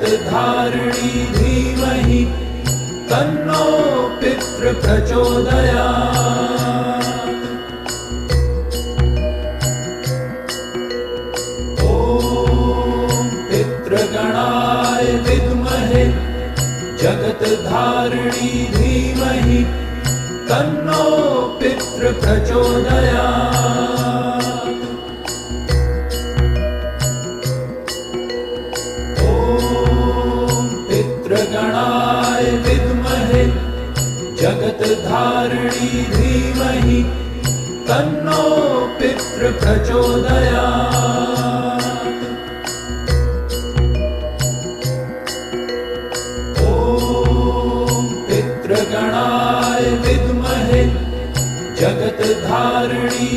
जगत्धारिणी धीमहि तन्नो पितृप्रचोदयात्। ॐ पितृगणाय विद्महे जगत्धारिणी धीमहि तन्नो पितृप्रचोदयात्। ॐ पितृगणाय विद्महे जगत्धारिणी धीमहि तन्नो पितृप्रचोदयात्। ॐ पितृगणाय विद्महे जगत्धारिणी